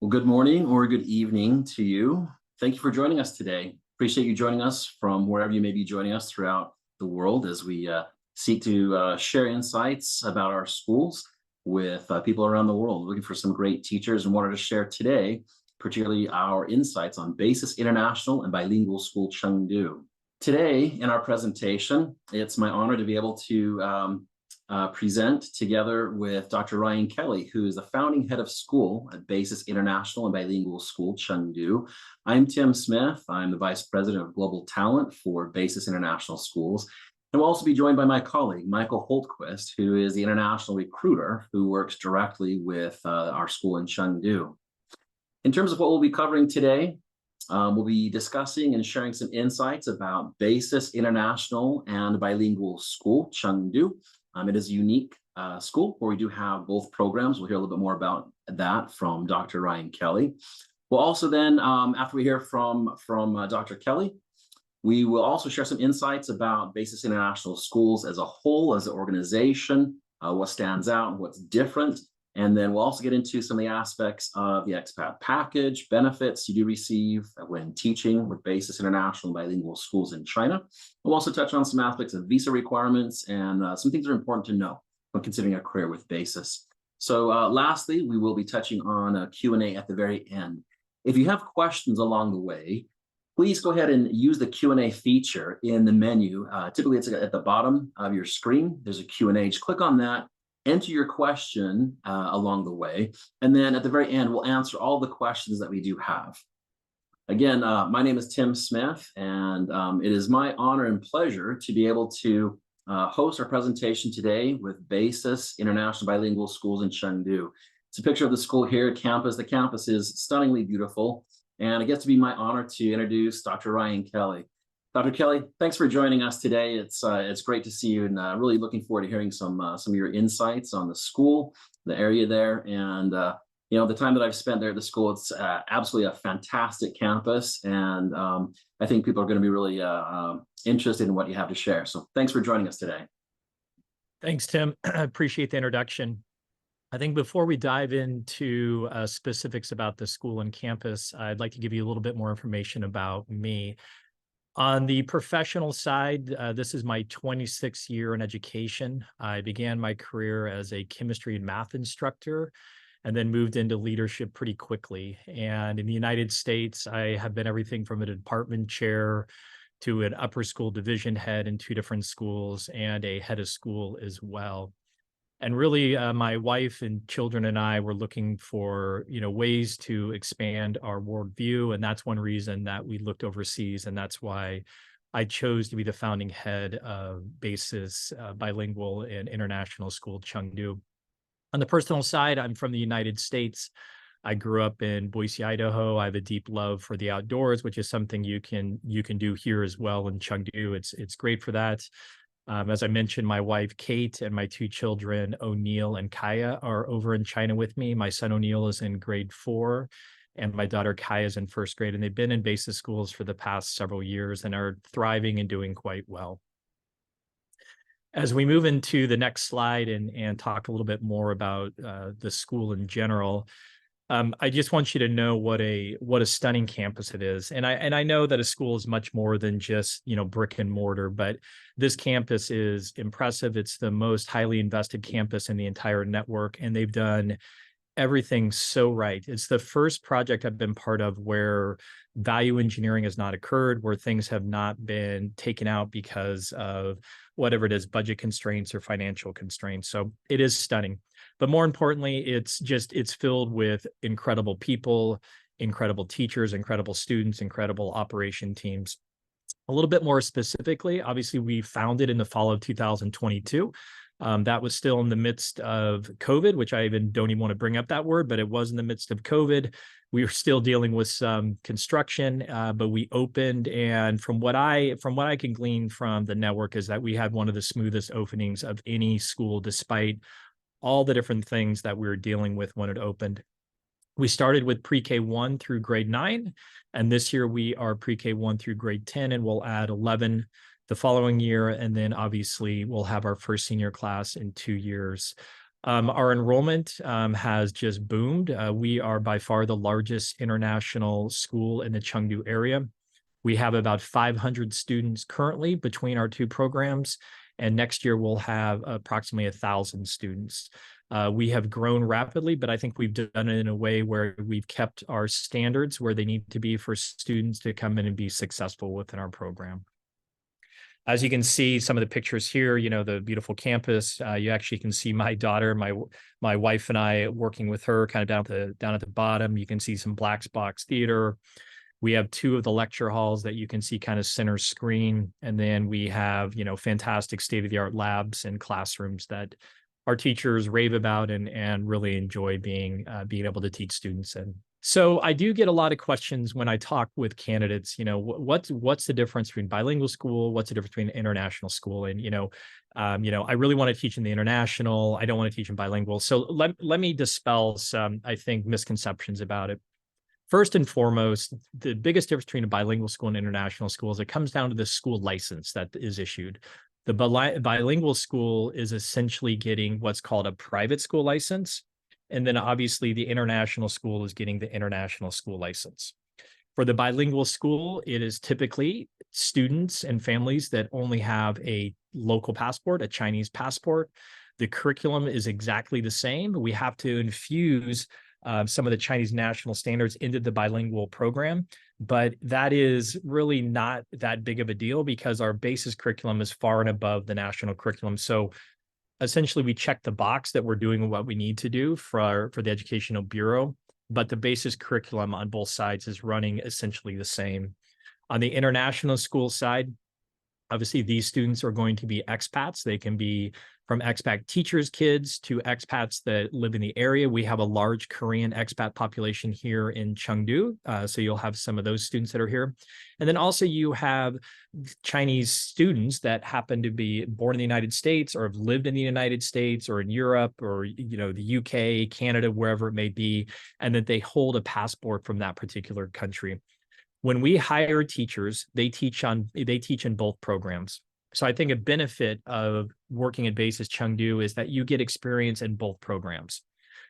Well, good morning or good evening to you. Thank you for joining us today. Appreciate you joining us from wherever you may be joining us throughout the world as we seek to share insights about our schools with people around the world. Looking for some great teachers and wanted to share today, particularly our insights on Basis International and Bilingual School Chengdu. Today in our presentation, it's my honor to be able to present together with Dr. Ryan Kelly, who is the founding head of school at Basis International and Bilingual School, Chengdu. I'm Tim Smith. I'm the vice president of global talent for Basis International Schools. And we'll also be joined by my colleague, Michael Holtquist, who is the international recruiter who works directly with our school in Chengdu. In terms of what we'll be covering today, we'll be discussing and sharing some insights about Basis International and Bilingual School, Chengdu. It is a unique school where we do have both programs. We'll hear a little bit more about that from Dr. Ryan Kelly. We'll also then, after we hear from Dr. Kelly, we will also share some insights about Basis International Schools as a whole, as an organization, what stands out and what's different. And then we'll also get into some of the aspects of the Expat Package, benefits you do receive when teaching with Basis International and Bilingual Schools in China. We'll also touch on some aspects of visa requirements and some things that are important to know when considering a career with Basis. So lastly, we will be touching on a Q&A at the very end. If you have questions along the way, please go ahead and use the Q&A feature in the menu. Typically, it's at the bottom of your screen. There's a Q&A. Just click on that. Enter your question along the way, and then at the very end, we'll answer all the questions that we do have. Again, my name is Tim Smith, and it is my honor and pleasure to be able to host our presentation today with Basis International Bilingual Schools in Chengdu. It's a picture of the school here, campus. The campus is stunningly beautiful, and it gets to be my honor to introduce Dr. Ryan Kelly. Dr. Kelly, thanks for joining us today. It's great to see you, and really looking forward to hearing some of your insights on the school, the area there, and the time that I've spent there at the school. It's absolutely a fantastic campus, and I think people are going to be really interested in what you have to share. So thanks for joining us today. Thanks, Tim. I appreciate the introduction. I think before we dive into specifics about the school and campus, I'd like to give you a little bit more information about me. On the professional side, this is my 26th year in education. I began my career as a chemistry and math instructor and then moved into leadership pretty quickly. And in the United States, I have been everything from a department chair to an upper school division head in 2 different schools and a head of school as well. And really, my wife and children and I were looking for, ways to expand our worldview. And that's one reason that we looked overseas. And that's why I chose to be the founding head of Basis Bilingual and International School, Chengdu. On the personal side, I'm from the United States. I grew up in Boise, Idaho. I have a deep love for the outdoors, which is something you can do here as well in Chengdu. It's great for that. As I mentioned, my wife, Kate, and my 2 children, O'Neill and Kaya, are over in China with me. My son, O'Neill, is in grade 4, and my daughter, Kaya, is in 1st grade. And they've been in Basis schools for the past several years and are thriving and doing quite well. As we move into the next slide and talk a little bit more about the school in general, I just want you to know what a stunning campus it is. And I know that a school is much more than just, brick and mortar, but this campus is impressive. It's the most highly invested campus in the entire network, and they've done everything so right. It's the first project I've been part of where value engineering has not occurred, where things have not been taken out because of whatever it is, budget constraints or financial constraints. So it is stunning. But more importantly, it's filled with incredible people, incredible teachers, incredible students, incredible operation teams. A little bit more specifically, obviously, we founded in the fall of 2022. That was still in the midst of COVID, which I don't even want to bring up that word, but it was in the midst of COVID. We were still dealing with some construction, but we opened. And from what I can glean from the network is that we had one of the smoothest openings of any school, despite all the different things that we were dealing with when it opened. We started with pre-K 1 through grade 9, and this year we are pre-K 1 through grade 10, and we'll add 11 the following year, and then obviously we'll have our first senior class in 2 years. Our enrollment has just boomed. We are by far the largest international school in the Chengdu area. We have about 500 students currently between our two programs, and next year we'll have approximately 1,000 students. We have grown rapidly, but I think we've done it in a way where we've kept our standards where they need to be for students to come in and be successful within our program. As you can see, some of the pictures here, the beautiful campus. You actually can see my daughter, my wife and I working with her kind of down at the bottom. You can see some black box theater. We have two of the lecture halls that you can see kind of center screen. And then we have, fantastic state-of-the-art labs and classrooms that our teachers rave about and really enjoy being able to teach students in. So I do get a lot of questions when I talk with candidates, what's the difference between bilingual school? What's the difference between international school? And, I really want to teach in the international. I don't want to teach in bilingual. So let me dispel some, I think, misconceptions about it. First and foremost, the biggest difference between a bilingual school and international school is it comes down to the school license that is issued. The bilingual school is essentially getting what's called a private school license. And then obviously the international school is getting the international school license. For the bilingual school, it is typically students and families that only have a local passport, a Chinese passport. The curriculum is exactly the same. We have to infuse some of the Chinese national standards into the bilingual program, but that is really not that big of a deal because our basis curriculum is far and above the national curriculum. So essentially we check the box that we're doing what we need to do for the Educational Bureau, but the basis curriculum on both sides is running essentially the same. On the international school side, obviously these students are going to be expats. They can be from expat teachers' kids to expats that live in the area. We have a large Korean expat population here in Chengdu. So you'll have some of those students that are here. And then also you have Chinese students that happen to be born in the United States or have lived in the United States or in Europe or, the UK, Canada, wherever it may be, and that they hold a passport from that particular country. When we hire teachers, they teach in both programs. So I think a benefit of working at Basis Chengdu is that you get experience in both programs.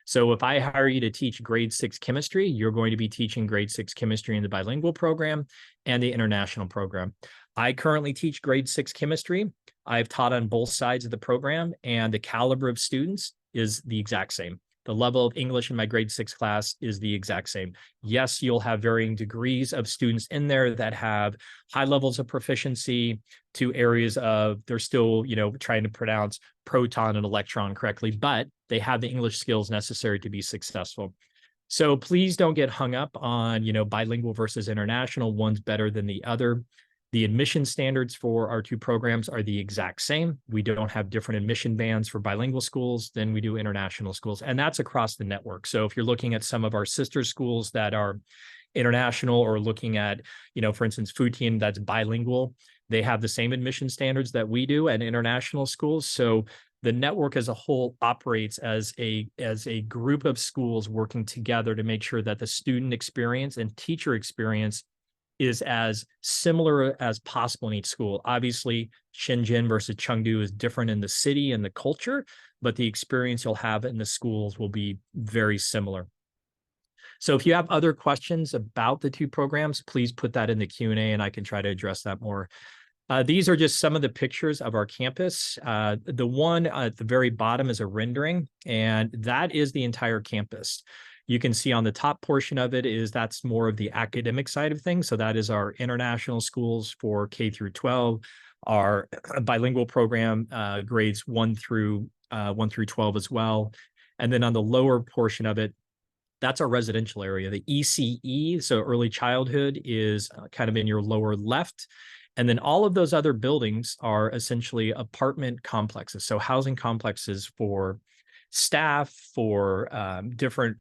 So if I hire you to teach grade 6 chemistry, you're going to be teaching grade 6 chemistry in the bilingual program and the international program. I currently teach grade 6 chemistry. I've taught on both sides of the program, and the caliber of students is the exact same. The level of English in my grade 6 class is the exact same. Yes, you'll have varying degrees of students in there that have high levels of proficiency to areas of they're still, trying to pronounce proton and electron correctly, but they have the English skills necessary to be successful. So please don't get hung up on, bilingual versus international. One's better than the other. The admission standards for our two programs are the exact same. We don't have different admission bands for bilingual schools than we do international schools, and that's across the network. So if you're looking at some of our sister schools that are international or looking at, for instance, Fujian, that's bilingual, they have the same admission standards that we do at international schools. So the network as a whole operates as a group of schools working together to make sure that the student experience and teacher experience is as similar as possible in each school. Obviously, Shenzhen versus Chengdu is different in the city and the culture, but the experience you'll have in the schools will be very similar. So if you have other questions about the two programs, please put that in the Q&A and I can try to address that more. These are just some of the pictures of our campus. The one at the very bottom is a rendering, and that is the entire campus. You can see on the top portion of it that's more of the academic side of things. So that is our international schools for K through 12, our bilingual program, grades 1 through 12 as well. And then on the lower portion of it, that's our residential area. The ECE, so early childhood, is kind of in your lower left. And then all of those other buildings are essentially apartment complexes. So housing complexes for staff, for different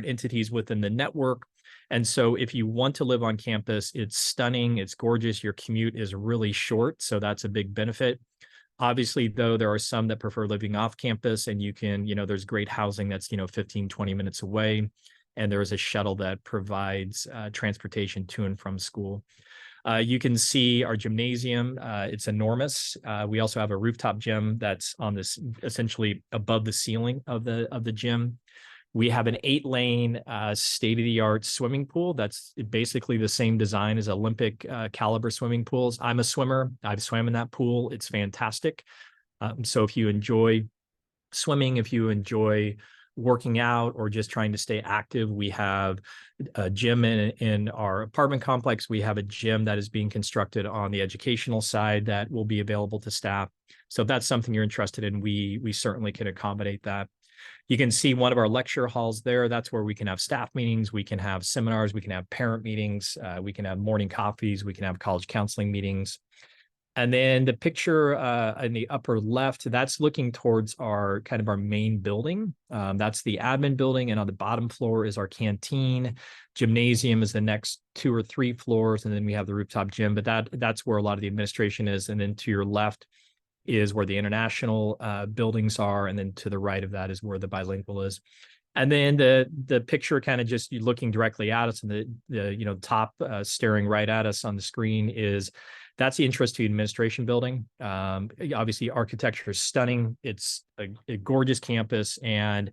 entities within the network. And so if you want to live on campus, it's stunning, it's gorgeous, your commute is really short, so that's a big benefit. Obviously, though, there are some that prefer living off campus, and you can, there's great housing that's, 15, 20 minutes away, and there is a shuttle that provides transportation to and from school. You can see our gymnasium. It's enormous. We also have a rooftop gym that's on this essentially above the ceiling of the gym. We have an 8-lane state-of-the-art swimming pool that's basically the same design as Olympic caliber swimming pools. I'm a swimmer. I've swam in that pool. It's fantastic. So if you enjoy swimming, if you enjoy working out or just trying to stay active, we have a gym in our apartment complex. We have a gym that is being constructed on the educational side that will be available to staff. So if that's something you're interested in, we certainly can accommodate that. You can see one of our lecture halls there. That's where we can have staff meetings, we can have seminars, we can have parent meetings, we can have morning coffees, we can have college counseling meetings. And then the picture in the upper left, that's looking towards our kind of our main building. That's the admin building. And on the bottom floor is our canteen. Gymnasium is the next 2 or 3 floors. And then we have the rooftop gym, but that's where a lot of the administration is. And then to your left is where the international buildings are. And then to the right of that is where the bilingual is. And then the picture kind of just looking directly at us, and the top staring right at us on the screen that's the Interest to Administration building. Obviously, architecture is stunning. It's a gorgeous campus, and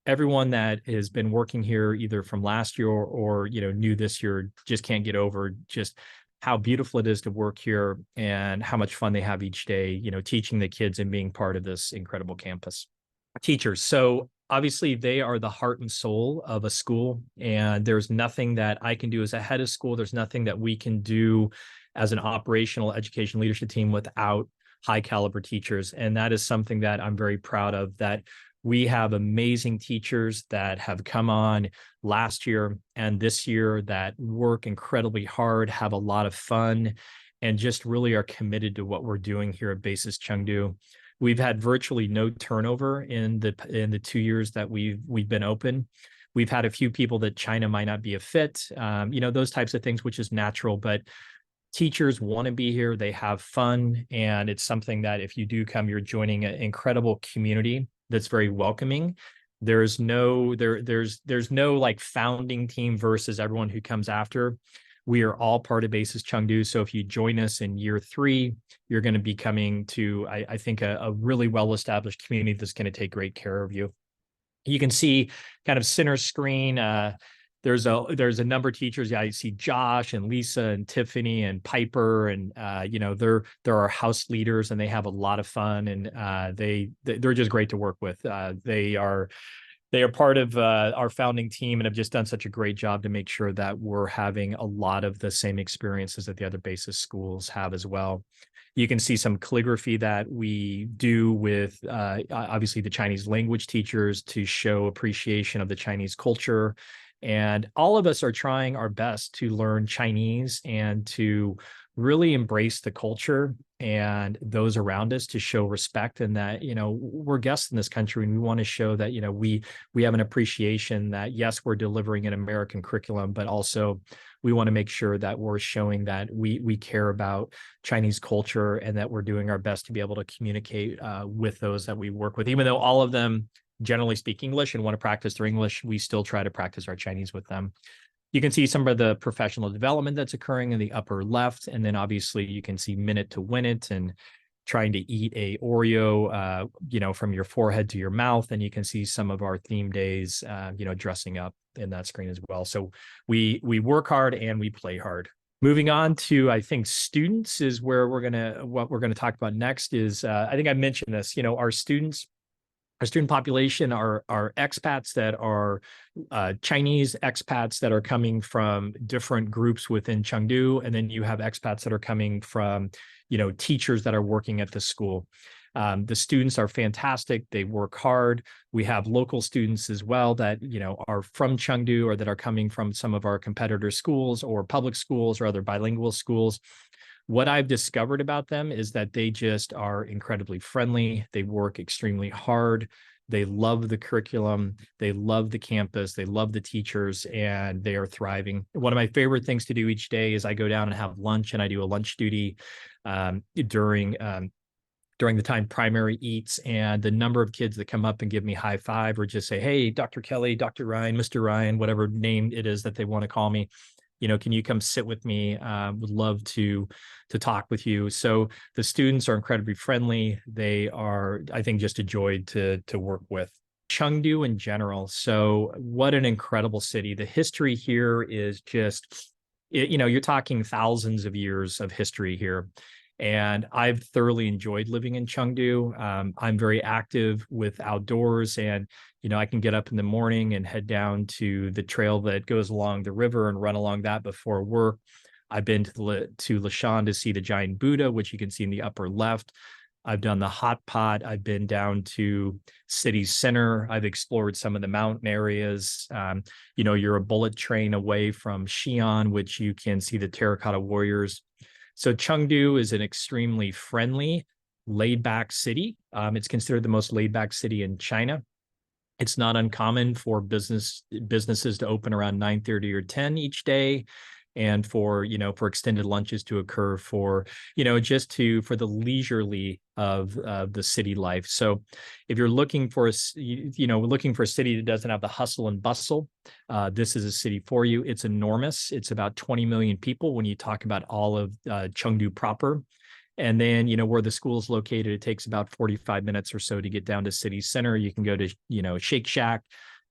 everyone that has been working here either from last year or new this year just can't get over just how beautiful it is to work here and how much fun they have each day, teaching the kids and being part of this incredible campus. Teachers. So obviously they are the heart and soul of a school, and there's nothing that I can do as a head of school. There's nothing that we can do as an operational education leadership team without high caliber teachers. And that is something that I'm very proud of, that we have amazing teachers that have come on last year and this year that work incredibly hard, have a lot of fun, and just really are committed to what we're doing here at Basis Chengdu. We've had virtually no turnover in the 2 years that we've been open. We've had a few people that China might not be a fit, those types of things, which is natural, but teachers want to be here. They have fun. And it's something that if you do come, you're joining an incredible community that's very welcoming. There's no like founding team versus everyone who comes after. We are all part of Basis Chengdu. So if you join us in year 3, you're going to be coming to, I think, a really well-established community that's going to take great care of you. You can see kind of center screen, there's a number of teachers. Yeah, you see Josh and Lisa and Tiffany and Piper, and they're our house leaders, and they have a lot of fun, and they're just great to work with. They are part of our founding team and have just done such a great job to make sure that we're having a lot of the same experiences that the other Basis schools have as well. You can see some calligraphy that we do with obviously the Chinese language teachers to show appreciation of the Chinese culture. And all of us are trying our best to learn Chinese and to really embrace the culture and those around us, to show respect, and that, we're guests in this country, and we want to show that, we have an appreciation that, yes, we're delivering an American curriculum, but also we want to make sure that we're showing that we care about Chinese culture and that we're doing our best to be able to communicate with those that we work with. Even though all of them generally speak English and want to practice their English, we still try to practice our Chinese with them. You can see some of the professional development that's occurring in the upper left. And then obviously you can see Minute to Win It and trying to eat a Oreo, from your forehead to your mouth. And you can see some of our theme days, dressing up in that screen as well. So we work hard and we play hard. Moving on to, I think, students is where what we're going to talk about next is, I think I mentioned this, our student population are expats that are Chinese expats that are coming from different groups within Chengdu. And then you have expats that are coming from, teachers that are working at the school. The students are fantastic. They work hard. We have local students as well that, are from Chengdu or that are coming from some of our competitor schools or public schools or other bilingual schools. What I've discovered about them is that they just are incredibly friendly. They work extremely hard. They love the curriculum. They love the campus. They love the teachers, and they are thriving. One of my favorite things to do each day is I go down and have lunch, and I do a lunch duty during the time primary eats, and the number of kids that come up and give me high five or just say, "Hey, Dr. Kelly, Dr. Ryan, Mr. Ryan," whatever name it is that they want to call me. can you come sit with me? Would love to talk with you. So the students are incredibly friendly. They are, I think, just a joy to work with. Chengdu in general. So what an incredible city. The history here is just, you're talking thousands of years of history here. And I've thoroughly enjoyed living in Chengdu. I'm very active with outdoors, and I can get up in the morning and head down to the trail that goes along the river and run along that before work. I've been to Lashan to see the giant Buddha, which you can see in the upper left. I've done the hot pot. I've been down to city center. I've explored some of the mountain areas. You're a bullet train away from Xi'an, which you can see the terracotta warriors. So Chengdu is an extremely friendly, laid-back city. It's considered the most laid-back city in China. It's not uncommon for businesses to open around 9:30 or 10 each day, and for extended lunches to occur for for the leisurely of the city life. So if you're looking for a city that doesn't have the hustle and bustle, this is a city for you. It's enormous. It's about 20 million people when you talk about all of Chengdu proper. And then, where the school is located, it takes about 45 minutes or so to get down to city center. You can go to, Shake Shack.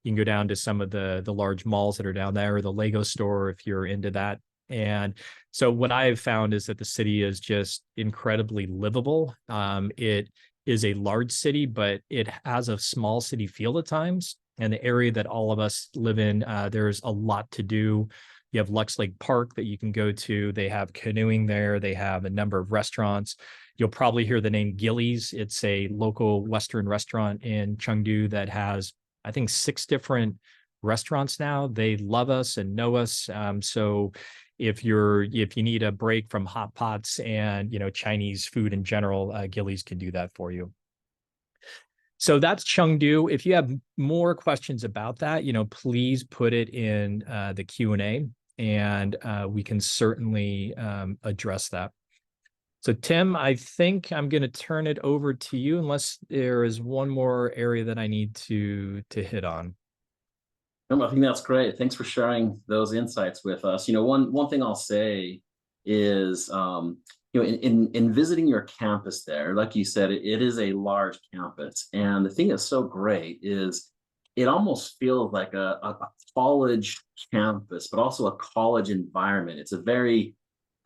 You can go down to some of the large malls that are down there, or the Lego store if you're into that. And so what I have found is that the city is just incredibly livable. It is a large city, but it has a small city feel at times. And the area that all of us live in, there's a lot to do. You have Lux Lake Park that you can go to. They have canoeing there. They have a number of restaurants. You'll probably hear the name Gillies. It's a local Western restaurant in Chengdu that has, I think, 6 different restaurants now. They love us and know us. So if you need a break from hot pots and Chinese food in general, Gillies can do that for you. So that's Chengdu. If you have more questions about that, please put it in the Q&A, and we can certainly address that. So Tim, I think I'm going to turn it over to you, unless there is one more area that I need to hit on. No, I think that's great. Thanks for sharing those insights with us. One thing I'll say is, in visiting your campus there, like you said, it is a large campus, and the thing that's so great is it almost feels like a college campus, but also a college environment. It's a very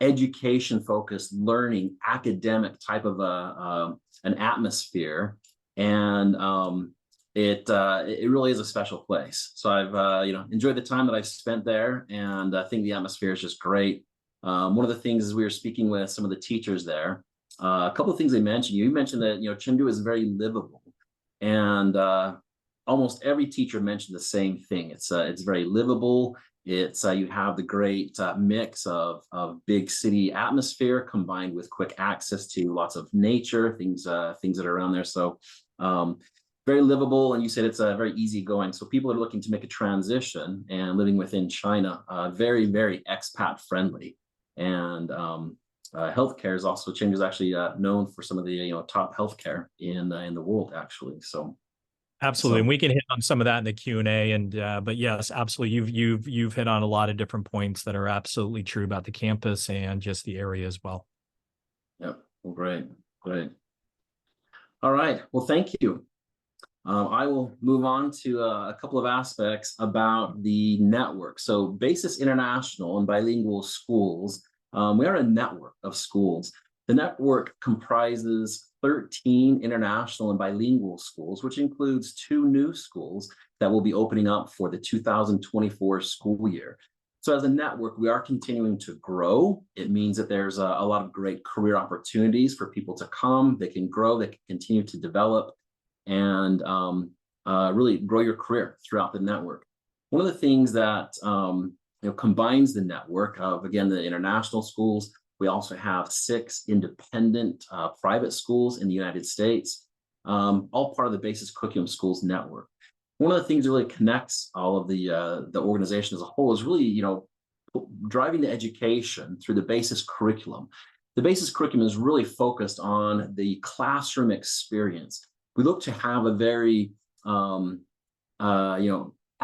education-focused, learning, academic type of an atmosphere, and it really is a special place. So I've enjoyed the time that I've spent there, and I think the atmosphere is just great. One of the things is we were speaking with some of the teachers there. A couple of things they mentioned. You mentioned that Chengdu is very livable, and almost every teacher mentioned the same thing. It's very livable. It's you have the great mix of big city atmosphere combined with quick access to lots of nature, things that are around there. So very livable, and you said it's very easygoing. So people are looking to make a transition and living within China, very, very expat friendly. And healthcare is also, Chengdu is actually known for some of the top healthcare in the world, actually. So absolutely, and we can hit on some of that in the Q&A. And but yes, absolutely, you've hit on a lot of different points that are absolutely true about the campus and just the area as well. Yep. Well, great. All right. Well, thank you. I will move on to a couple of aspects about the network. So BASIS International and Bilingual Schools, we are a network of schools. The network comprises 13 international and bilingual schools, which includes 2 new schools that will be opening up for the 2024 school year. So as a network, we are continuing to grow. It means that there's a lot of great career opportunities for people to come. They can grow, they can continue to develop, and really grow your career throughout the network. One of the things that combines the network of, again, the international schools, we also have 6 independent private schools in the United States, all part of the BASIS Curriculum Schools network. One of the things that really connects all of the organization as a whole is really, driving the education through the BASIS curriculum. The BASIS curriculum is really focused on the classroom experience. We look to have a very,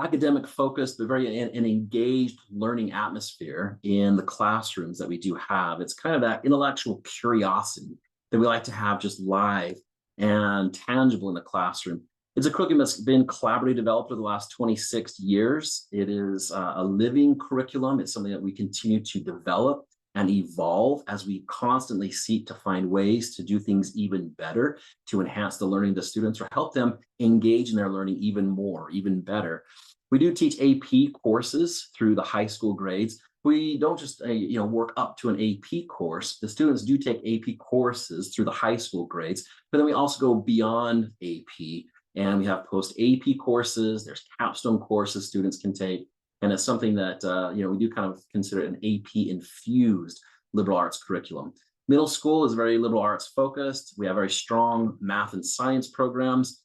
academic focused, but very an engaged learning atmosphere in the classrooms that we do have. It's kind of that intellectual curiosity that we like to have just live and tangible in the classroom. It's a curriculum that's been collaboratively developed over the last 26 years. It is a living curriculum. It's something that we continue to develop and evolve as we constantly seek to find ways to do things even better, to enhance the learning of the students or help them engage in their learning even more, even better. We do teach AP courses through the high school grades. We don't just work up to an AP course. The students do take AP courses through the high school grades, but then we also go beyond AP, and we have post AP courses. There's capstone courses students can take, and it's something that we do kind of consider an AP infused liberal arts curriculum. Middle school is very liberal arts focused. We have very strong math and science programs.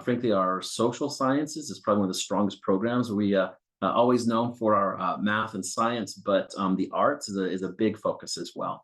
Frankly, our social sciences is probably one of the strongest programs. We always known for our math and science, but the arts is a big focus as well.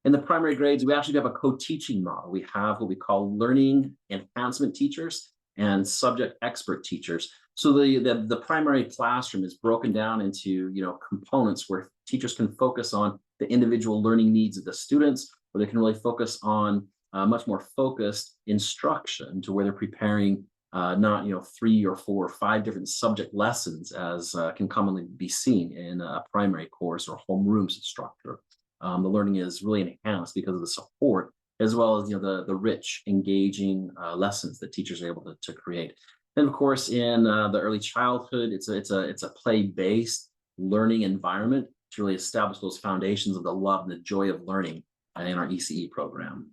In the primary grades, we actually have a co-teaching model. We have what we call learning enhancement teachers and subject expert teachers. So the primary classroom is broken down into components where teachers can focus on the individual learning needs of the students, or they can really focus on much more focused instruction to where they're preparing not 3 or 4 or 5 different subject lessons as can commonly be seen in a primary course or homeroom structure. The learning is really enhanced because of the support, as well as the rich, engaging lessons that teachers are able to create. And of course, in the early childhood, it's a play-based learning environment to really establish those foundations of the love and the joy of learning in our ECE program.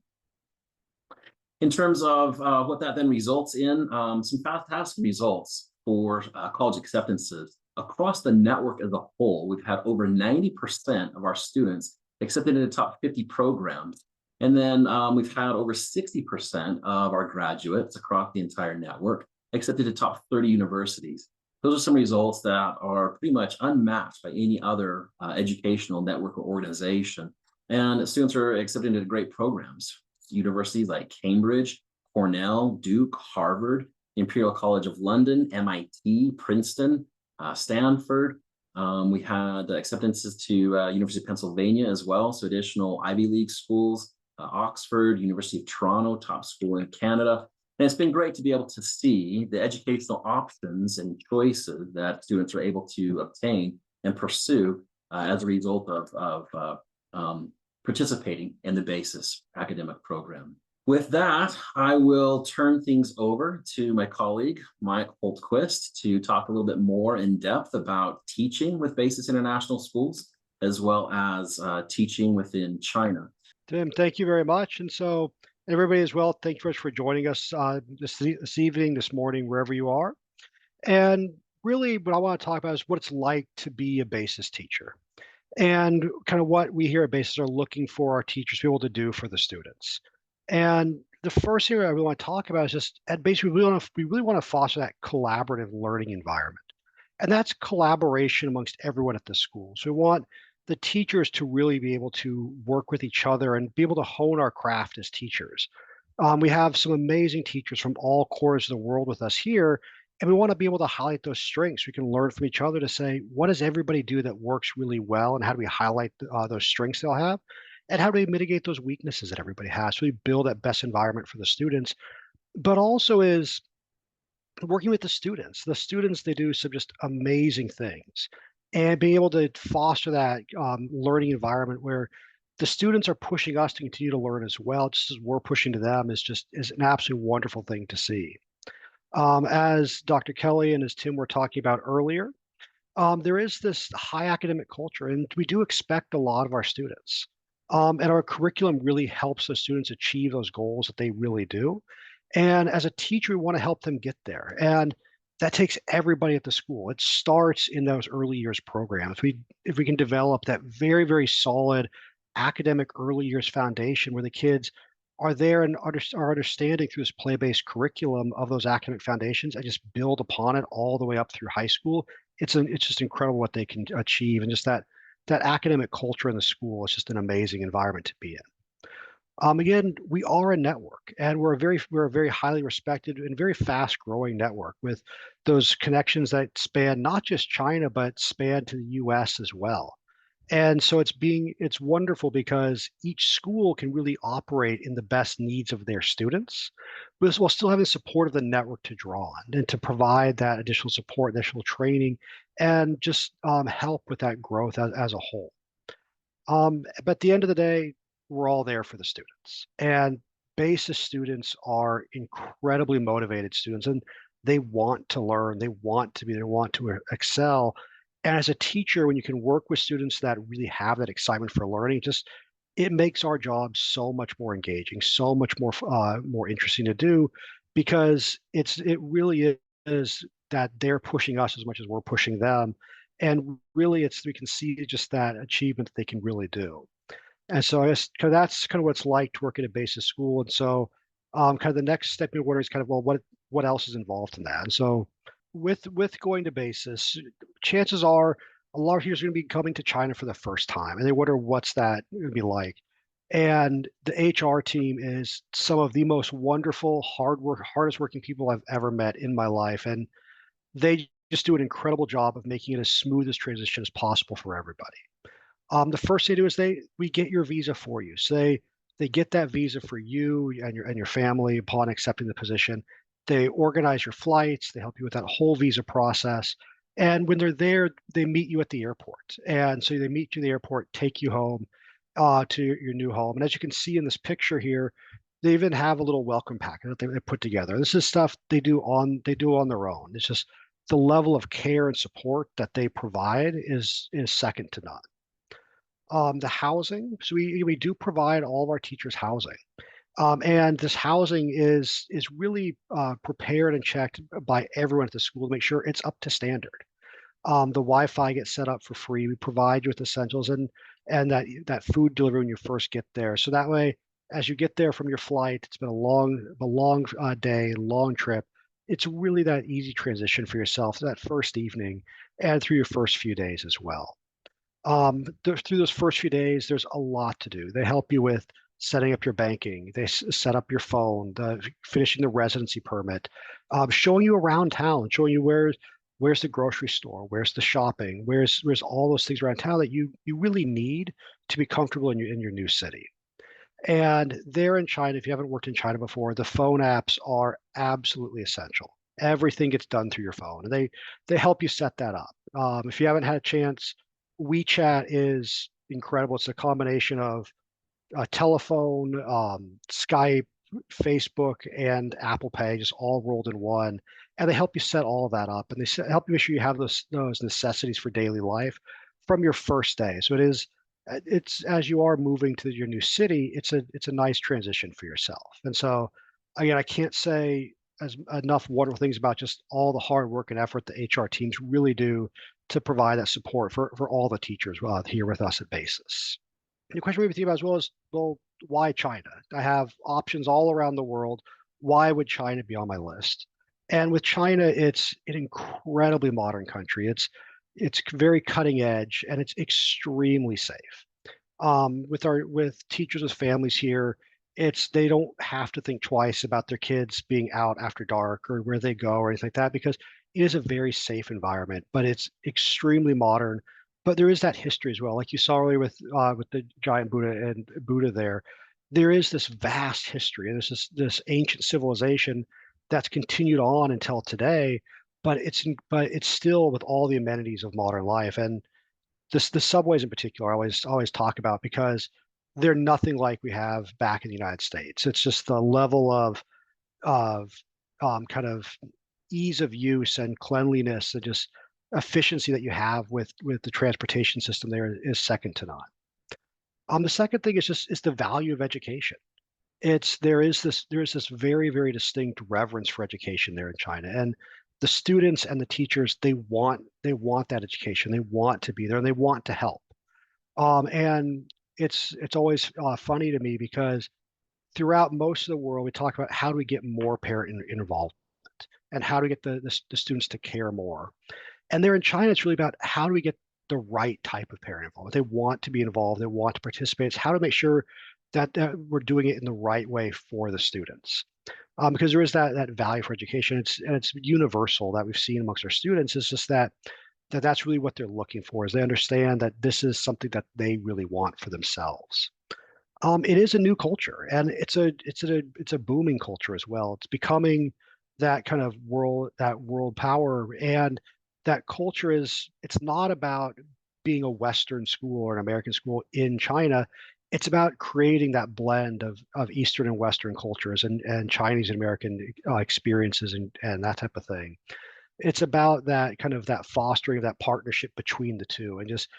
In terms of what that then results in, some fantastic results for college acceptances. Across the network as a whole, we've had over 90% of our students accepted in the top 50 programs. And then we've had over 60% of our graduates across the entire network accepted to top 30 universities. Those are some results that are pretty much unmatched by any other educational network or organization. And students are accepted into great programs. Universities like Cambridge, Cornell, Duke, Harvard, Imperial College of London, MIT, Princeton, Stanford. We had acceptances to University of Pennsylvania as well, so additional Ivy League schools, Oxford, University of Toronto, top school in Canada. And it's been great to be able to see the educational options and choices that students are able to obtain and pursue as a result of participating in the BASIS academic program. With that, I will turn things over to my colleague, Mike Holtquist, to talk a little bit more in depth about teaching with BASIS International Schools, as well as teaching within China. Tim, thank you very much. And so, everybody as well, thank you very much for joining us this evening, this morning, wherever you are. And really, what I want to talk about is what it's like to be a BASIS teacher, and kind of what we here at BASIS are looking for our teachers to be able to do for the students. And the first area I really want to talk about is just at BASIS, we really want to foster that collaborative learning environment. And that's collaboration amongst everyone at the school. So we want the teachers to really be able to work with each other and be able to hone our craft as teachers. We have some amazing teachers from all corners of the world with us here, and we want to be able to highlight those strengths. We can learn from each other to say, what does everybody do that works really well, and how do we highlight those strengths they'll have, and how do we mitigate those weaknesses that everybody has? So we build that best environment for the students, but also is working with the students. The students, they do some just amazing things, and being able to foster that learning environment where the students are pushing us to continue to learn as well, just as we're pushing to them, is an absolutely wonderful thing to see. As Dr. Kelly and as Tim were talking about earlier, there is this high academic culture, and we do expect a lot of our students. And our curriculum really helps the students achieve those goals that they really do. And as a teacher, we want to help them get there. And that takes everybody at the school. It starts in those early years programs. If we can develop that very, very solid academic early years foundation where the kids are there and are understanding through this play-based curriculum of those academic foundations and just build upon it all the way up through high school, it's just incredible what they can achieve. And just that academic culture in the school is just an amazing environment to be in. Again, we are a network, and we're a very highly respected and very fast growing network with those connections that span not just China but span to the U.S. as well. And so it's wonderful because each school can really operate in the best needs of their students, but while still having the support of the network to draw on and to provide that additional support, additional training, and just help with that growth as a whole. But at the end of the day, we're all there for the students. And basis students are incredibly motivated students, and they want to learn, they want to be, they want to excel. And as a teacher, when you can work with students that really have that excitement for learning, just it makes our job so much more engaging, so much more interesting to do, because it really is that they're pushing us as much as we're pushing them, and really we can see just that achievement that they can really do. And so I guess kind of that's kind of what it's like to work at a basis school. And so kind of the next step in order is kind of, well, what else is involved in that? And so with going to basis, chances are a lot of you are going to be coming to China for the first time, and they wonder what's that going to be like. And the HR team is some of the most wonderful, hardest working people I've ever met in my life, and they just do an incredible job of making it as smooth as transition as possible for everybody. The first thing they do is we get your visa for you. So they get that visa for you and your family upon accepting the position. They organize your flights. They help you with that whole visa process. And when they're there, they meet you at the airport. And so they meet you at the airport, take you home to your new home. And as you can see in this picture here, they even have a little welcome packet that they put together. This is stuff they do on their own. It's just the level of care and support that they provide is second to none. The housing, so we do provide all of our teachers housing, and this housing is really prepared and checked by everyone at the school to make sure it's up to standard. The Wi-Fi gets set up for free. We provide you with essentials and that food delivery when you first get there. So that way, as you get there from your flight, it's been a long day, long trip. It's really that easy transition for yourself that first evening and through your first few days as well. Through those first few days, there's a lot to do. They help you with setting up your banking. They set up your phone, finishing the residency permit, showing you around town, showing you where's the grocery store, where's the shopping, where's all those things around town that you really need to be comfortable in your new city. And there in China, if you haven't worked in China before, the phone apps are absolutely essential. Everything gets done through your phone, and they help you set that up. If you haven't had a chance, WeChat is incredible. It's a combination of telephone, Skype, Facebook, and Apple Pay, just all rolled in one. And they help you set all of that up, and help you make sure you have those necessities for daily life from your first day. So it's as you are moving to your new city, it's a nice transition for yourself. And so again, I can't say as enough wonderful things about just all the hard work and effort the HR teams really do to provide that support for all the teachers here with us at Basis. And the question we would think about as well is, well, why China? I have options all around the world. Why would China be on my list? And with China, it's an incredibly modern country. It's very cutting edge, and it's extremely safe. With teachers with families here, they don't have to think twice about their kids being out after dark or where they go or anything like that, because it is a very safe environment, but it's extremely modern. But there is that history as well, like you saw earlier with the giant Buddha and Buddha there. There is this vast history, and this ancient civilization that's continued on until today, but it's still with all the amenities of modern life. And the subways in particular, I always talk about, because they're nothing like we have back in the United States. It's just the level of kind of ease of use and cleanliness and just efficiency that you have with the transportation system there is second to none. The second thing is the value of education. There is this very, very distinct reverence for education there in China, and the students and the teachers, they want that education. They want to be there, and they want to help. And it's always funny to me, because throughout most of the world, we talk about how do we get more involvement, and how do we get the students to care more. And there in China, it's really about how do we get the right type of parent involvement. They want to be involved. They want to participate. It's how to make sure that we're doing it in the right way for the students. Because there is that value for education. It's universal that we've seen amongst our students. Is just that's really what they're looking for. Is they understand that this is something that they really want for themselves. It is a new culture, and it's a booming culture as well. It's becoming that kind of world power, and that culture it's not about being a Western school or an American school in China. It's about creating that blend of Eastern and Western cultures and Chinese and American experiences and that type of thing. It's about that kind of that fostering of that partnership between the two, and just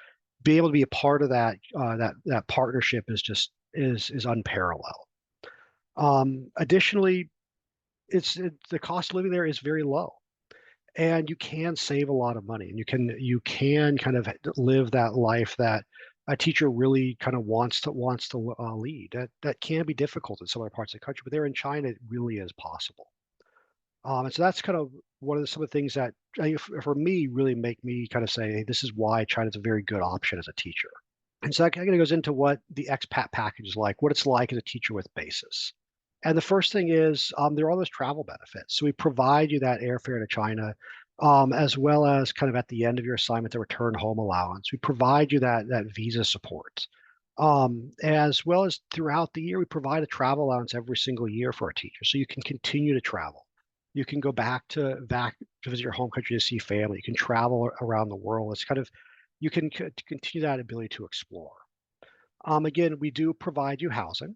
be able to be a part of that partnership is unparalleled. Additionally, the cost of living there is very low, and you can save a lot of money, and you can kind of live that life that a teacher really kind of wants to lead. That can be difficult in some other parts of the country, but there in China, it really is possible. And so that's kind of some of the things that for me really make me kind of say, hey, this is why China's a very good option as a teacher. And so that kind of goes into what the expat package is like, what it's like as a teacher with basis. And the first thing is there are all those travel benefits. So we provide you that airfare to China, as well as kind of at the end of your assignment, the return home allowance. We provide you that visa support. As well as throughout the year, we provide a travel allowance every single year for our teachers, so you can continue to travel. You can go back to visit your home country to see family. You can travel around the world. It's kind of you can continue that ability to explore. Again, we do provide you housing.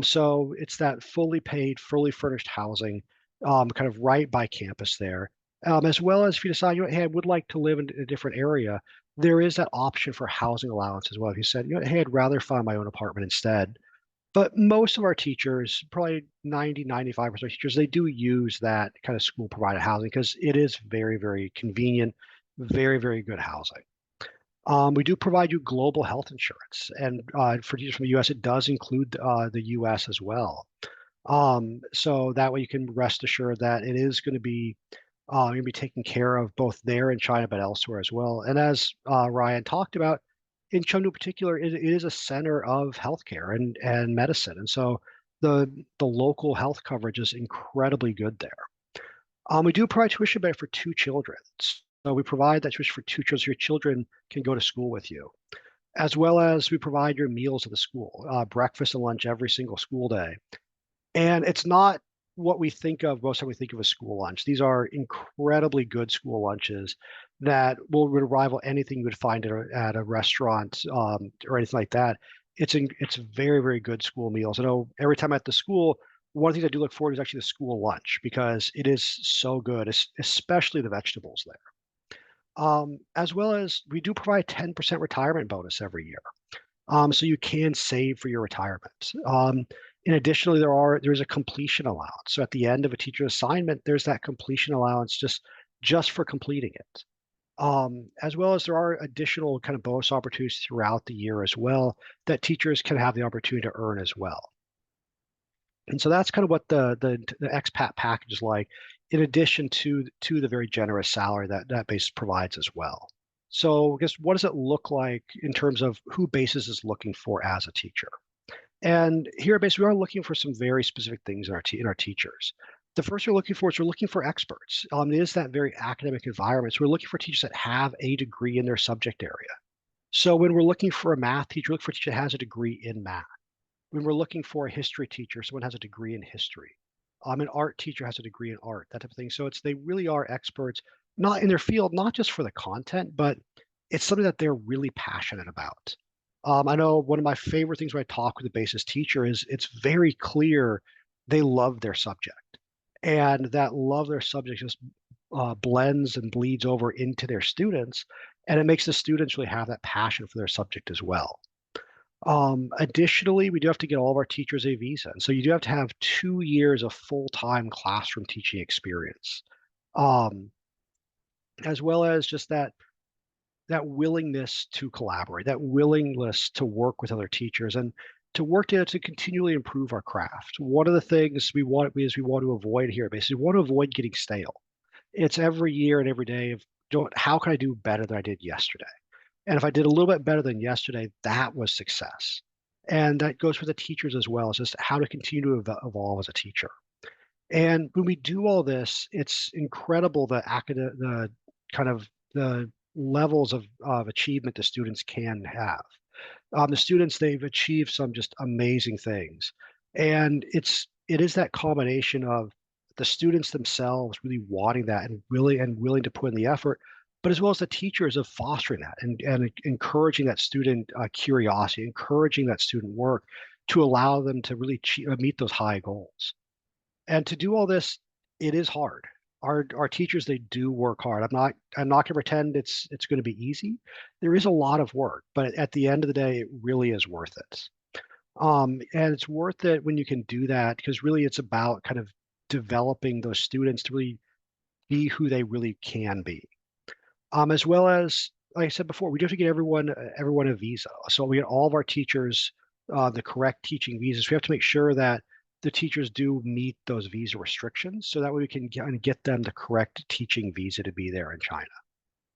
So it's that fully paid, fully furnished housing, kind of right by campus there. As well as if you decide, hey, I would like to live in a different area, there is that option for housing allowance as well. If you said, hey, I'd rather find my own apartment instead. But most of our teachers, probably 90–95% of teachers, they do use that kind of school provided housing because it is very, very convenient, very, very good housing. We do provide you global health insurance, and for teachers from the U.S., it does include the U.S. as well. So that way you can rest assured that it is going to be taken care of both there in China, but elsewhere as well. And as Ryan talked about, in Chengdu in particular, it is a center of healthcare and medicine, and so the local health coverage is incredibly good there. We do provide tuition benefit for two children. So we provide that tuition for two children, so your children can go to school with you, as well as we provide your meals at the school, breakfast and lunch every single school day. And it's not what we think of most time we think of as school lunch. These are incredibly good school lunches that would rival anything you would find at a restaurant or anything like that. It's very, very good school meals. I know every time at the school, one of the things I do look forward to is actually the school lunch because it is so good, especially the vegetables there. As well as we do provide 10% retirement bonus every year. So you can save for your retirement. In addition, there's a completion allowance. So at the end of a teacher assignment, there's that completion allowance just for completing it. As well as there are additional kind of bonus opportunities throughout the year as well that teachers can have the opportunity to earn as well. And so that's kind of what the expat package is like, in addition to the very generous salary that Basis provides as well. So I guess what does it look like in terms of who Basis is looking for as a teacher? And here at Basis, we are looking for some very specific things in our teachers. The first we're looking for is we're looking for experts. It is that very academic environment. So we're looking for teachers that have a degree in their subject area. So when we're looking for a math teacher, we look for a teacher that has a degree in math. When we're looking for a history teacher, someone has a degree in history. An art teacher has a degree in art, that type of thing. So they really are experts, not in their field, not just for the content, but it's something that they're really passionate about. I know one of my favorite things when I talk with a Basis teacher is it's very clear they love their subject. And that love their subject just blends and bleeds over into their students. And it makes the students really have that passion for their subject as well. Additionally, we do have to get all of our teachers a visa. And so you do have to have 2 years of full-time classroom teaching experience, as well as just that willingness to collaborate, that willingness to work with other teachers and to work to continually improve our craft. One of the things we want to avoid here, basically, we want to avoid getting stale. It's every year and every day of how can I do better than I did yesterday? And if I did a little bit better than yesterday, that was success. And that goes for the teachers as well. It's just how to continue to evolve as a teacher. And when we do all this, it's incredible the kind of the levels of achievement the students can have. The students, they've achieved some just amazing things. And it is that combination of the students themselves really wanting that and willing to put in the effort, but as well as the teachers of fostering that and encouraging that student curiosity, encouraging that student work to allow them to really meet those high goals. And to do all this, it is hard. Our teachers, they do work hard. I'm not gonna pretend it's gonna be easy. There is a lot of work, but at the end of the day, it really is worth it. And it's worth it when you can do that because really it's about kind of developing those students to really be who they really can be. As well as, like I said before, we do have to get everyone a visa. So we get all of our teachers the correct teaching visas. We have to make sure that the teachers do meet those visa restrictions, so that way we can get them the correct teaching visa to be there in China.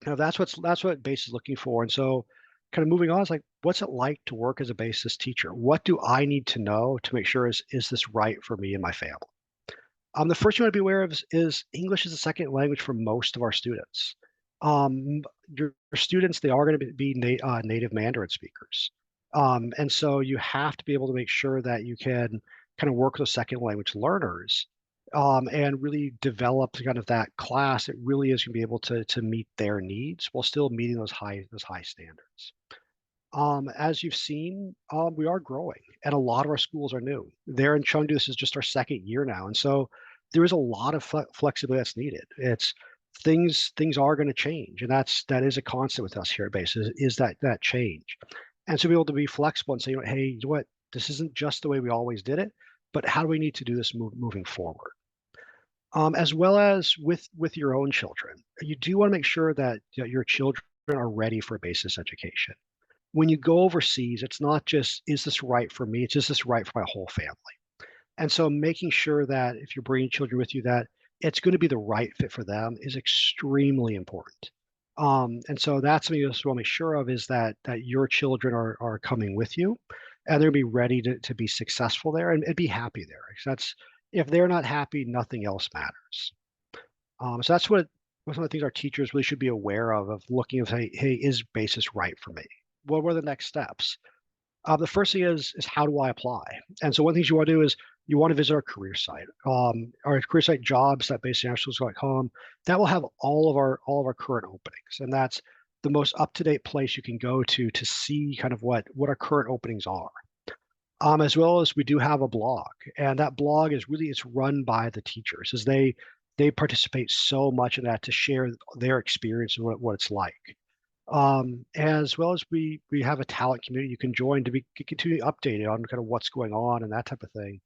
Now that's what BASE is looking for. And so, kind of moving on, it's like, what's it like to work as a BASIS teacher? What do I need to know to make sure is this right for me and my family? The first you want to be aware of is English is a second language for most of our students. Your students, they are going to be native Mandarin speakers. And so you have to be able to make sure that you can kind of work with those second language learners and really develop kind of that class. It really is going to be able to meet their needs while still meeting those high standards. As you've seen, we are growing, and a lot of our schools are new. There in Chengdu, this is just our second year now, and so there is a lot of flexibility that's needed. It's things are going to change, and that is a constant with us here at Base is that change, and so be able to be flexible and say, hey, you know what, this isn't just the way we always did it, but how do we need to do this moving forward? As well as with your own children, you do want to make sure that your children are ready for basis education. When you go overseas, it's not just, is this right for me? It's, is this right for my whole family? And so making sure that if you're bringing children with you, that it's going to be the right fit for them is extremely important. And so that's something you just want to make sure of is that your children are coming with you and they'll be ready to be successful there and be happy there. That's, if they're not happy, nothing else matters. So that's what one of the things our teachers really should be aware of looking at, hey, is basis right for me? What were the next steps? The first thing is how do I apply? And so one of the things you want to do is you want to visit our career site. Our career site jobs.basisnationals.com. That will have all of our current openings, and that's the most up-to-date place you can go to see kind of what our current openings are. As well as we do have a blog, and that blog is really it's run by the teachers as they participate so much in that to share their experience and what it's like. As well as we have a talent community you can join to be continue updated on kind of what's going on and that type of thing.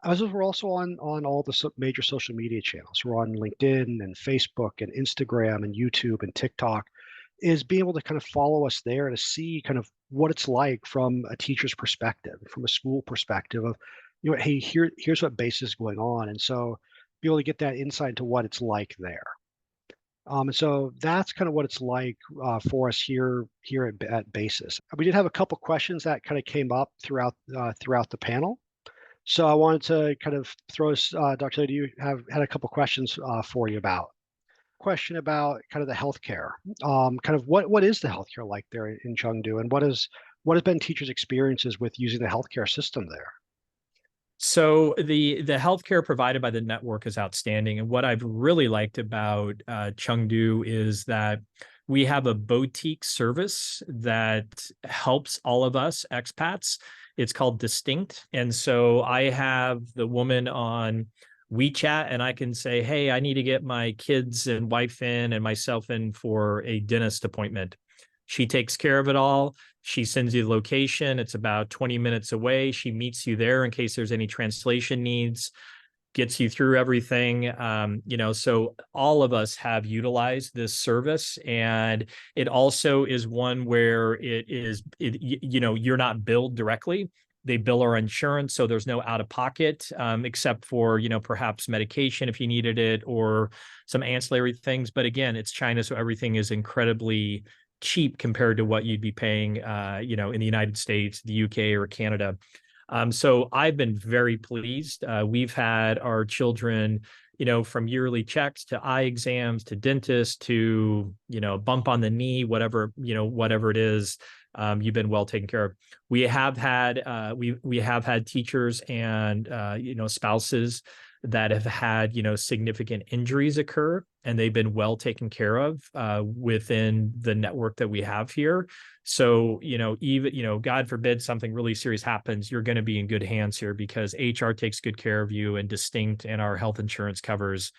As well, we're also on all the major social media channels. We're on LinkedIn and Facebook and Instagram and YouTube and TikTok. Is being able to kind of follow us there to see kind of what it's like from a teacher's perspective, from a school perspective of, hey, here's what base is going on, and so be able to get that insight into what it's like there. And so that's kind of what it's like for us here at Basis. We did have a couple questions that kind of came up throughout the panel. So I wanted to kind of throw us, Dr. Lee, do you have had a couple questions for you about? Question about kind of the healthcare. Kind of what is the healthcare like there in Chengdu, and what has been teachers' experiences with using the healthcare system there? So the healthcare provided by the network is outstanding. And what I've really liked about Chengdu is that we have a boutique service that helps all of us expats. It's called Distinct. And so I have the woman on WeChat and I can say, hey, I need to get my kids and wife in and myself in for a dentist appointment. She takes care of it all. She sends you the location. It's about 20 minutes away. She meets you there in case there's any translation needs, gets you through everything. So all of us have utilized this service, and it also is one where you're not billed directly. They bill our insurance, so there's no out of pocket, except for, perhaps medication if you needed it or some ancillary things. But again, it's China, so everything is incredibly cheap compared to what you'd be paying, in the United States, the UK, or Canada. So I've been very pleased. We've had our children, from yearly checks to eye exams to dentist to, bump on the knee, whatever it is. You've been well taken care of. We have had we have had teachers and spouses that have had significant injuries occur, and they've been well taken care of within the network that we have here. So even God forbid something really serious happens, you're going to be in good hands here because HR takes good care of you, and Distinct and our health insurance covers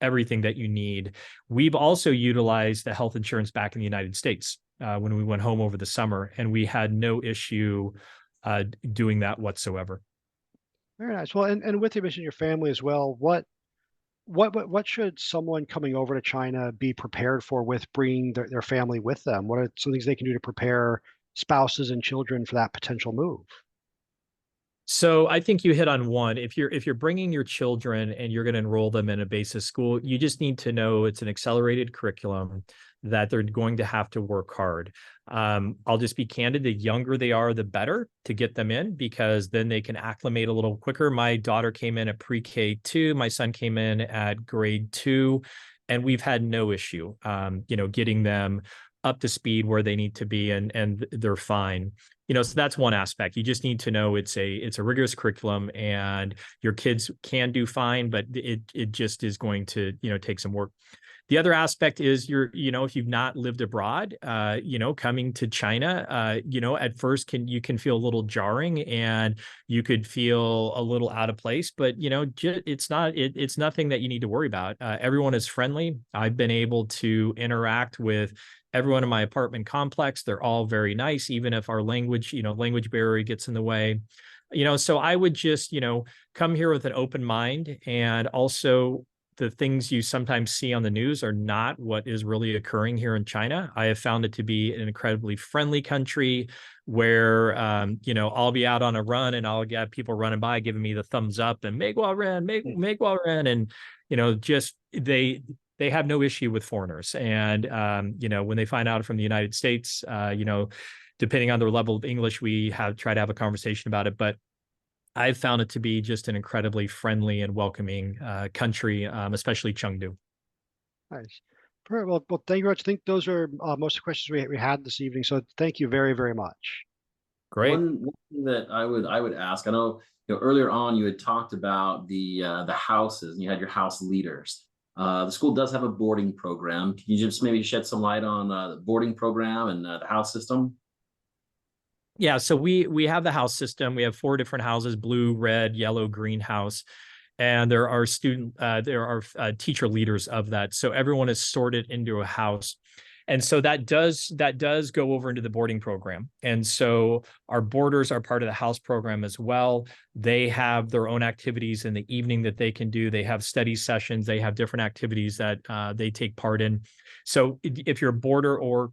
everything that you need. We've also utilized the health insurance back in the United States when we went home over the summer, and we had no issue doing that whatsoever. Very nice. Well, and with you mentioning your family as well, what should someone coming over to China be prepared for with bringing their family with them? What are some things they can do to prepare spouses and children for that potential move? So I think you hit on one. If you're bringing your children and you're going to enroll them in a basis school, you just need to know it's an accelerated curriculum, that they're going to have to work hard. I'll just be candid. The younger they are, the better to get them in, because then they can acclimate a little quicker. My daughter came in at pre-K 2. My son came in at grade 2, and we've had no issue, getting them up to speed where they need to be, and they're fine. So that's one aspect. You just need to know it's a rigorous curriculum, and your kids can do fine, but it just is going to, take some work. The other aspect is if you've not lived abroad, coming to China, at first you can feel a little jarring, and you could feel a little out of place, but it's nothing that you need to worry about. Everyone is friendly. I've been able to interact with everyone in my apartment complex. They're all very nice, even if our language barrier gets in the way. So I would just, come here with an open mind. And also, the things you sometimes see on the news are not what is really occurring here in China. I have found it to be an incredibly friendly country where, I'll be out on a run and I'll get people running by giving me the thumbs up and make well ran, make well ran. And, just they have no issue with foreigners. And, when they find out from the United States, depending on their level of English, we try to have a conversation about it. But I've found it to be just an incredibly friendly and welcoming country, especially Chengdu. Nice. Very well. Well, thank you very much. I think those are most of the questions we had this evening. So thank you very, very much. Great. One thing that I would ask, I know, earlier on you had talked about the houses, and you had your house leaders. The school does have a boarding program. Can you just maybe shed some light on the boarding program and the house system? Yeah, so we have the house system. We have 4 different houses: blue, red, yellow, green house. And there are teacher leaders of that. So everyone is sorted into a house. And so that does go over into the boarding program. And so our boarders are part of the house program as well. They have their own activities in the evening that they can do. They have study sessions. They have different activities that they take part in. So if you're a boarder or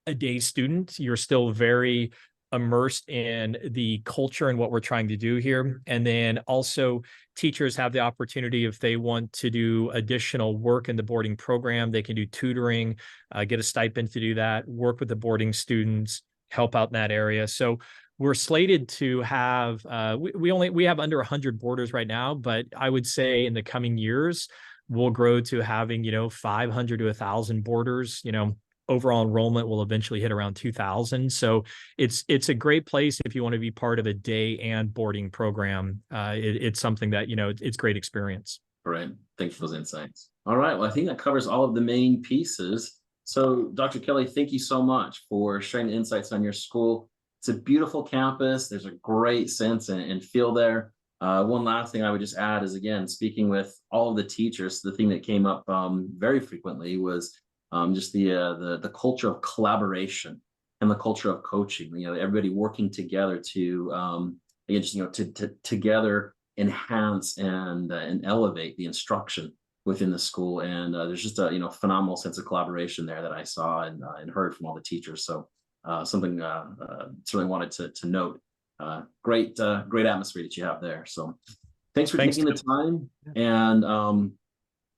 a day student, you're still very immersed in the culture and what we're trying to do here. And then also teachers have the opportunity, if they want to do additional work in the boarding program, they can do tutoring, get a stipend to do that, work with the boarding students, help out in that area. So we're slated to have, we have under 100 boarders right now, but I would say in the coming years, we'll grow to having, 500 to 1,000 boarders. Overall enrollment will eventually hit around 2,000. So it's a great place if you want to be part of a day and boarding program. It's something that, it's great experience. Great. Thanks for those insights. All right. Well, I think that covers all of the main pieces. So Dr. Kelly, thank you so much for sharing the insights on your school. It's a beautiful campus. There's a great sense and feel there. One last thing I would just add is, again, speaking with all of the teachers, the thing that came up very frequently was just the culture of collaboration and the culture of coaching. Everybody working together to again, just to together enhance and elevate the instruction within the school. And there's just a phenomenal sense of collaboration there that I saw and heard from all the teachers. So something certainly wanted to note. Great atmosphere that you have there. So thanks for taking the time. And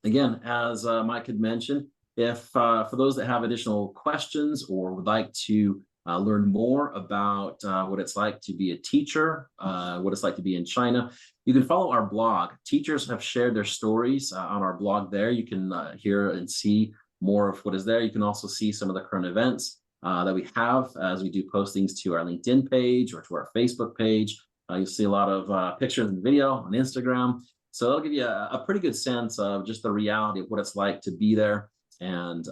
again, as Mike had mentioned, If for those that have additional questions or would like to learn more about what it's like to be a teacher, what it's like to be in China, you can follow our blog. Teachers have shared their stories on our blog there. You can hear and see more of what is there. You can also see some of the current events that we have as we do postings to our LinkedIn page or to our Facebook page. You'll see a lot of pictures and video on Instagram. So it'll give you a pretty good sense of just the reality of what it's like to be there. And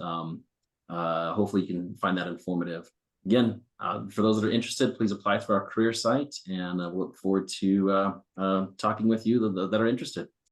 hopefully you can find that informative. Again, for those that are interested, please apply through our career site, and we'll look forward to talking with you that are interested.